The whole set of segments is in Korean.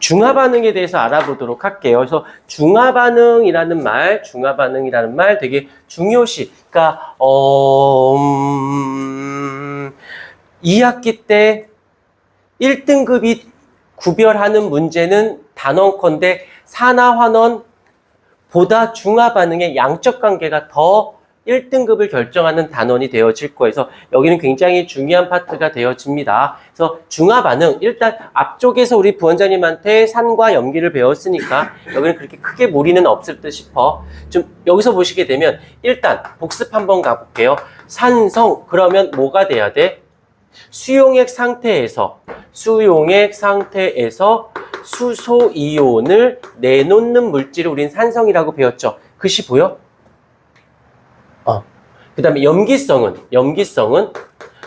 중화반응에 대해서 알아보도록 할게요. 그래서 중화반응이라는 말 되게 중요시. 그러니까 2학기 때 1등급이 구별하는 문제는 단언컨대 산화 환원보다 중화반응의 양적 관계가 더 1등급을 결정하는 단원이 되어질 거예요. 그래서 여기는 굉장히 중요한 파트가 되어집니다. 그래서 중화반응, 일단 앞쪽에서 우리 부원장님한테 산과 염기를 배웠으니까 여기는 그렇게 크게 무리는 없을 듯 싶어. 좀 여기서 보시게 되면 일단 복습 한번 가볼게요. 산성, 그러면 뭐가 돼야 돼? 수용액 상태에서 수소 이온을 내놓는 물질을 우린 산성이라고 배웠죠. 글씨 보여? 그 다음에 염기성은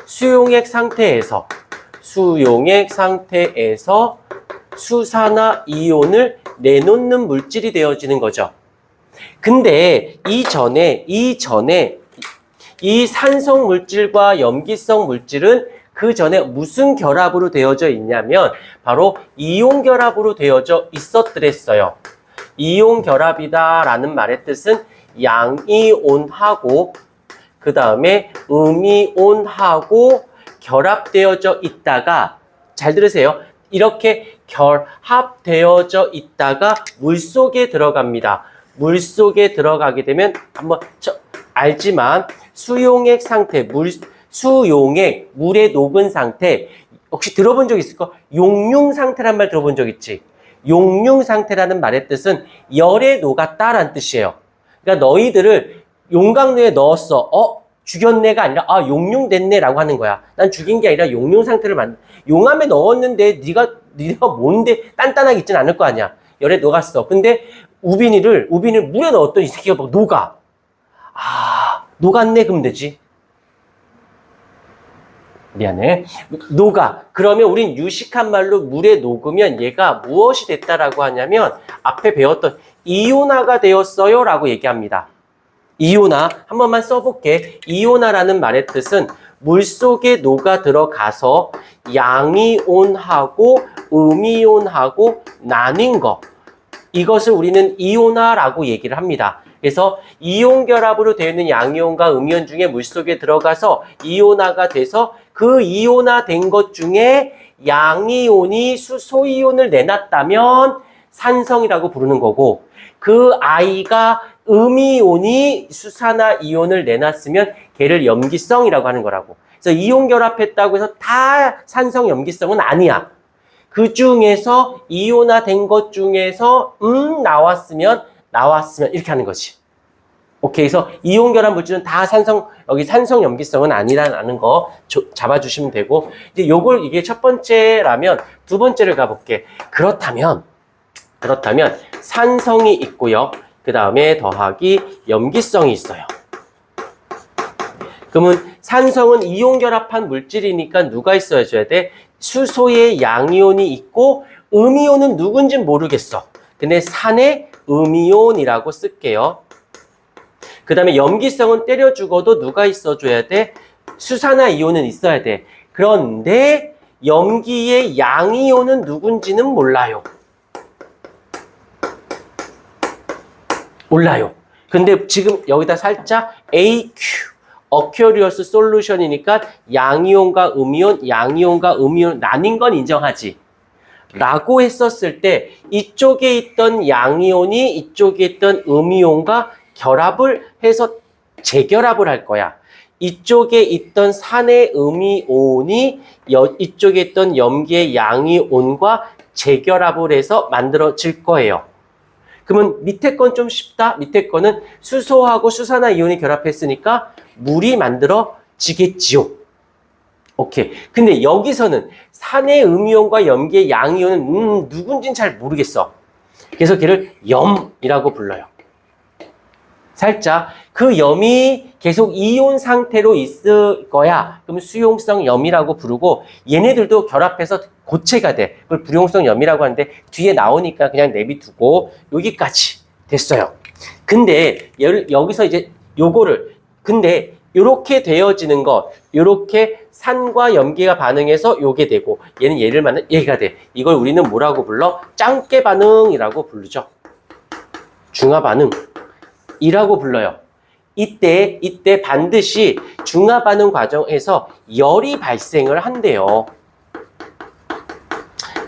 수용액 상태에서 수산화 이온을 내놓는 물질이 되어지는 거죠. 근데 이전에 이 산성 물질과 염기성 물질은 그 전에 무슨 결합으로 되어져 있냐면 바로 이온 결합으로 되어져 있었더랬어요. 이온 결합이다라는 말의 뜻은 양이온하고 그 다음에 음이온하고 결합되어져 있다가, 잘 들으세요. 이렇게 결합되어져 있다가 물속에 들어갑니다. 물속에 들어가게 되면 한번 알지만 수용액 상태, 수용액, 물에 녹은 상태, 혹시 들어본 적 있을까? 용융 상태란 말 들어본 적 있지? 용융 상태라는 말의 뜻은 열에 녹았다라는 뜻이에요. 그러니까 너희들을 용광로에 넣었어. 죽였네가 아니라 용융됐네 라고 하는 거야. 난 죽인 게 아니라 용융 상태를 용암에 넣었는데 네가 뭔데 단단하게 있진 않을 거 아니야. 열에 녹았어. 근데 우빈이를 물에 넣었더니 이 새끼가 막 녹아. 녹았네 그러면 되지. 미안해. 녹아. 그러면 우린 유식한 말로 물에 녹으면 얘가 무엇이 됐다라고 하냐면 앞에 배웠던 이온화가 되었어요 라고 얘기합니다. 이온화 한 번만 써볼게. 이온화라는 말의 뜻은 물속에 녹아 들어가서 양이온하고 음이온하고 나뉜 거, 이것을 우리는 이온화라고 얘기를 합니다. 그래서 이온 결합으로 되어 있는 양이온과 음이온 중에 물속에 들어가서 이온화가 돼서 그 이온화된 것 중에 양이온이 수소이온을 내놨다면 산성이라고 부르는 거고, 그 아이가 음이온이 수산화 이온을 내놨으면 걔를 염기성이라고 하는 거라고. 그래서 이온 결합했다고 해서 다 산성 염기성은 아니야. 그 중에서 이온화된 것 중에서 나왔으면 이렇게 하는 거지. 오케이. 그래서 이온 결합 물질은 다 산성 염기성은 아니라는 거 잡아주시면 되고, 이제 이게 첫 번째라면 두 번째를 가볼게. 그렇다면 산성이 있고요. 그 다음에 더하기 염기성이 있어요. 그러면 산성은 이온 결합한 물질이니까 누가 있어줘야 돼? 수소에 양이온이 있고 음이온은 누군지 모르겠어. 근데 산에 음이온이라고 쓸게요. 그 다음에 염기성은 때려 죽어도 누가 있어줘야 돼? 수산화 이온은 있어야 돼. 그런데 염기의 양이온은 누군지는 몰라요. 근데 지금 여기다 살짝 AQ, 어큐리어스 솔루션이니까 양이온과 음이온 나뉜 건 인정하지. 라고 했었을 때 이쪽에 있던 양이온이 이쪽에 있던 음이온과 결합을 해서 재결합을 할 거야. 이쪽에 있던 산의 음이온이 이쪽에 있던 염기의 양이온과 재결합을 해서 만들어질 거예요. 그러면 밑에 건 좀 쉽다. 밑에 거는 수소하고 수산화 이온이 결합했으니까 물이 만들어지겠지요. 오케이. 근데 여기서는 산의 음이온과 염기의 양이온은 누군지는 잘 모르겠어. 그래서 걔를 염이라고 불러요. 살짝 그 염이 계속 이온 상태로 있을 거야. 그럼 수용성 염이라고 부르고, 얘네들도 결합해서 고체가 돼. 그걸 불용성 염이라고 하는데 뒤에 나오니까 그냥 내비두고 여기까지 됐어요. 근데 여기서 이제 근데 요렇게 되어지는 것, 요렇게 산과 염기가 반응해서 요게 되고 얘는 얘를 만나 얘가 돼. 이걸 우리는 뭐라고 불러? 짱깨 반응이라고 부르죠. 중화 반응이라고 불러요. 이때 반드시 중화 반응 과정에서 열이 발생을 한대요.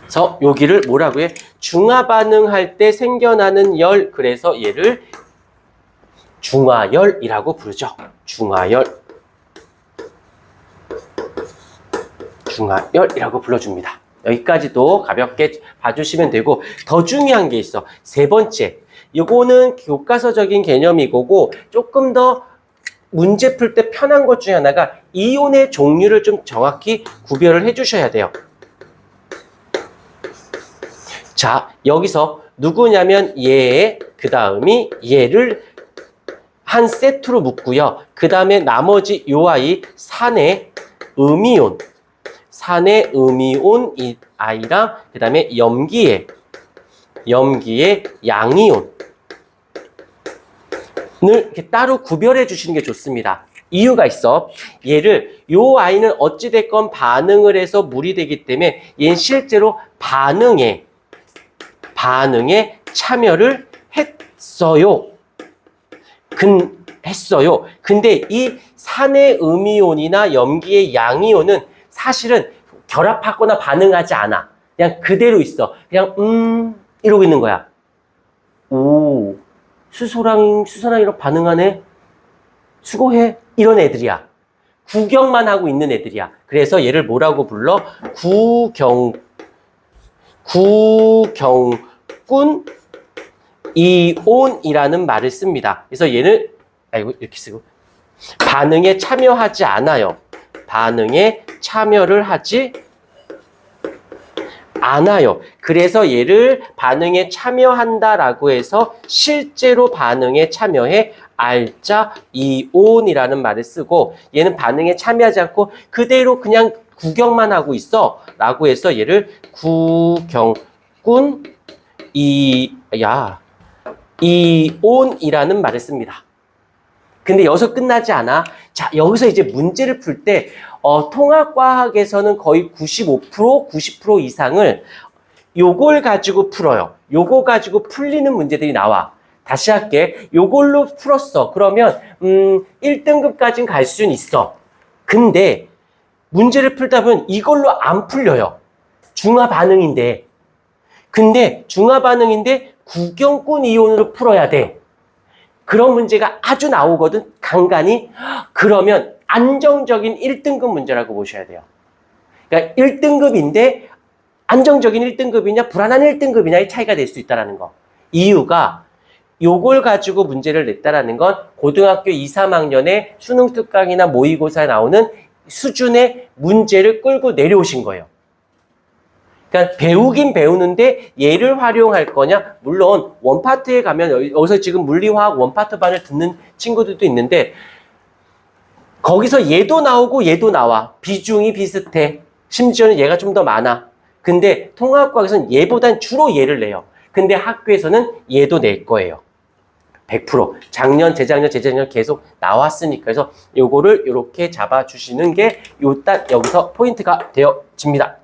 그래서 여기를 뭐라고 해? 중화 반응할 때 생겨나는 열, 그래서 얘를 중화열이라고 부르죠. 중화열이라고 불러줍니다. 여기까지도 가볍게 봐주시면 되고, 더 중요한 게 있어. 세 번째, 이거는 교과서적인 개념이고 조금 더 문제 풀 때 편한 것 중에 하나가 이온의 종류를 좀 정확히 구별을 해주셔야 돼요. 자, 여기서 누구냐면 얘, 그 다음이 얘를 한 세트로 묶고요. 그 다음에 나머지 요 아이 산의 음이온 이 아이랑 그 다음에 염기의 양이온을 이렇게 따로 구별해 주시는 게 좋습니다. 이유가 있어. 얘를 요 아이는 어찌됐건 반응을 해서 물이 되기 때문에 얘는 실제로 반응에 참여를 했어요. 근데 이 산의 음이온이나 염기의 양이온은 사실은 결합하거나 반응하지 않아. 그냥 그대로 있어. 그냥 이러고 있는 거야. 오, 수소랑이랑 반응하네. 수고해. 이런 애들이야. 구경만 하고 있는 애들이야. 그래서 얘를 뭐라고 불러? 구경꾼 이온이라는 말을 씁니다. 그래서 얘는 이렇게 쓰고 반응에 참여하지 않아요. 반응에 참여를 하지 않아요. 그래서 얘를 반응에 참여한다라고 해서 실제로 반응에 참여해 알자 이온이라는 말을 쓰고, 얘는 반응에 참여하지 않고 그대로 그냥 구경만 하고 있어 라고 해서 얘를 구경꾼 이온이라는 말을 씁니다. 근데 여기서 끝나지 않아. 자, 여기서 이제 문제를 풀 때 통합과학에서는 거의 90% 이상을 요걸 가지고 풀어요. 요거 가지고 풀리는 문제들이 나와. 다시 할게. 요걸로 풀었어. 그러면 1등급까지는 갈 수는 있어. 근데 문제를 풀다 보면 이걸로 안 풀려요. 중화 반응인데. 근데 중화 반응인데 구경꾼 이온으로 풀어야 돼. 그런 문제가 아주 나오거든. 간간히. 그러면 안정적인 1등급 문제라고 보셔야 돼요. 그러니까 1등급인데 안정적인 1등급이냐 불안한 1등급이냐의 차이가 될 수 있다는 거. 이유가 요걸 가지고 문제를 냈다라는 건 고등학교 2, 3학년에 수능 특강이나 모의고사에 나오는 수준의 문제를 끌고 내려오신 거예요. 그러니까 배우긴 배우는데 얘를 활용할 거냐? 물론 원파트에 가면 여기서 지금 물리화학 원파트 반을 듣는 친구들도 있는데 거기서 얘도 나오고 얘도 나와. 비중이 비슷해. 심지어는 얘가 좀 더 많아. 근데 통합과학에서는 얘보단 주로 얘를 내요. 근데 학교에서는 얘도 낼 거예요. 100%. 작년, 재작년 계속 나왔으니까. 그래서 요거를 이렇게 잡아주시는 게 여기서 포인트가 되어집니다.